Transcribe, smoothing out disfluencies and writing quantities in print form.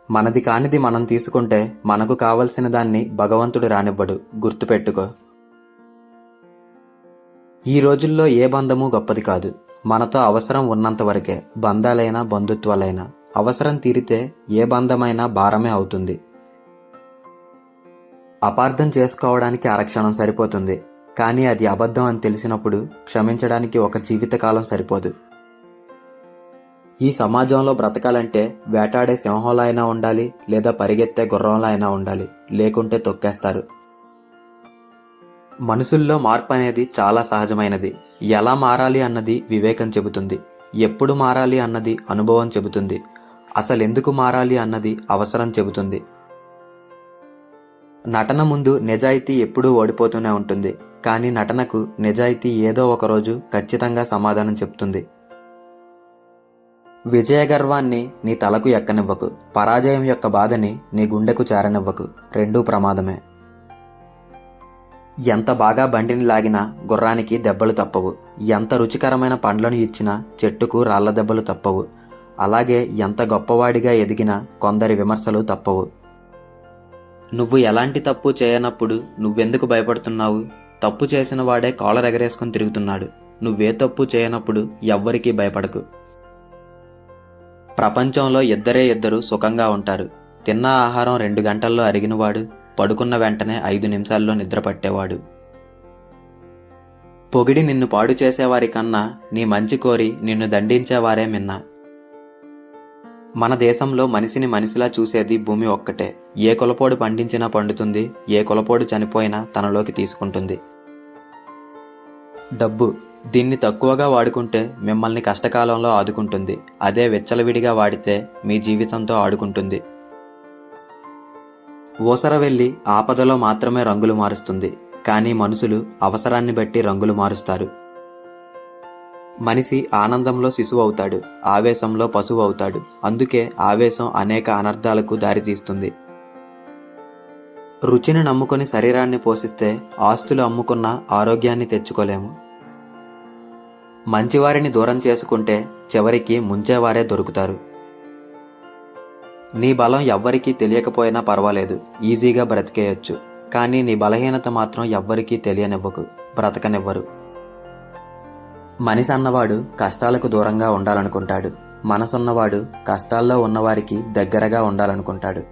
మనది కానిది మనం తీసుకుంటే మనకు కావలసిన దాన్ని భగవంతుడు రానివ్వడు, గుర్తుపెట్టుకో. ఈ రోజుల్లో ఏ బంధము గొప్పది కాదు. మనతో అవసరం ఉన్నంత వరకే బంధాలైనా బంధుత్వాలైనా. అవసరం తీరితే ఏ బంధమైనా భారమే అవుతుంది. అపార్థం చేసుకోవడానికి అరక్షణం సరిపోతుంది, కానీ అది అబద్ధం అని తెలిసినప్పుడు క్షమించడానికి ఒక జీవితకాలం సరిపోదు. ఈ సమాజంలో బ్రతకాలంటే వేటాడే సింహంలా అయినా ఉండాలి, లేదా పరిగెత్తే గుర్రంలా అయినా ఉండాలి, లేకుంటే తొక్కేస్తారు. మనుషుల్లో మార్పు అనేది చాలా సహజమైనది. ఎలా మారాలి అన్నది వివేకం చెబుతుంది, ఎప్పుడు మారాలి అన్నది అనుభవం చెబుతుంది, అసలెందుకు మారాలి అన్నది అవసరం చెబుతుంది. నటన ముందు నిజాయితీ ఎప్పుడూ ఓడిపోతూనే ఉంటుంది, కానీ నటనకు నిజాయితీ ఏదో ఒకరోజు ఖచ్చితంగా సమాధానం చెప్తుంది. విజయగర్వాన్ని నీ తలకు ఎక్కనివ్వకు, పరాజయం యొక్క బాధని నీ గుండెకు చేరనివ్వకు, రెండూ ప్రమాదమే. ఎంత బాగా బండిని లాగినా గుర్రానికి దెబ్బలు తప్పవు, ఎంత రుచికరమైన పండ్లను ఇచ్చినా చెట్టుకు రాళ్ల దెబ్బలు తప్పవు, అలాగే ఎంత గొప్పవాడిగా ఎదిగినా కొందరి విమర్శలు తప్పవు. నువ్వు ఎలాంటి తప్పు చేయనప్పుడు నువ్వెందుకు భయపడుతున్నావు? తప్పు చేసిన వాడే కాలర్ ఎగరేసుకుని తిరుగుతున్నాడు. నువ్వే తప్పు చేయనప్పుడు ఎవ్వరికీ భయపడకు. ప్రపంచంలో ఇద్దరు సుఖంగా ఉంటారు. తిన్న ఆహారం 2 గంటల్లో అరిగినవాడు, పడుకున్న వెంటనే 5 నిమిషాల్లో నిద్ర పట్టేవాడు. పొగిడి నిన్ను పాడు చేసేవారి కన్నా నీ మంచి కోరి నిన్ను దండించేవారే మిన్న. మన దేశంలో మనిషిని మనిషిలా చూసేది భూమి ఒక్కటే. ఏ కులపోడు పండించినా పండుతుంది, ఏ కులపోడు చనిపోయినా తనలోకి తీసుకుంటుంది. డబ్బు, దీన్ని తక్కువగా వాడుకుంటే మిమ్మల్ని కష్టకాలంలో ఆదుకుంటుంది, అదే విచ్చలవిడిగా వాడితే మీ జీవితంతో ఆడుకుంటుంది. ఊసర వెళ్ళి ఆపదలో మాత్రమే రంగులు మారుస్తుంది, కానీ మనుషులు అవసరాన్ని బట్టి రంగులు మారుస్తారు. మనిషి ఆనందంలో శిశువు అవుతాడు, ఆవేశంలో పశువు అవుతాడు. అందుకే ఆవేశం అనేక అనర్థాలకు దారితీస్తుంది. రుచిని నమ్ముకొని శరీరాన్ని పోషిస్తే ఆస్తులు అమ్ముకున్న ఆరోగ్యాన్ని తెచ్చుకోలేము. మంచివారిని దూరం చేసుకుంటే చివరికి ముంచేవారే దొరుకుతారు. నీ బలం ఎవ్వరికీ తెలియకపోయినా పర్వాలేదు, ఈజీగా బ్రతికేయొచ్చు. కానీ నీ బలహీనత మాత్రం ఎవ్వరికీ తెలియనివ్వకు, బ్రతకనివ్వరు. మనిషి అన్నవాడు కష్టాలకు దూరంగా ఉండాలనుకుంటాడు, మనసున్నవాడు కష్టాల్లో ఉన్నవారికి దగ్గరగా ఉండాలనుకుంటాడు.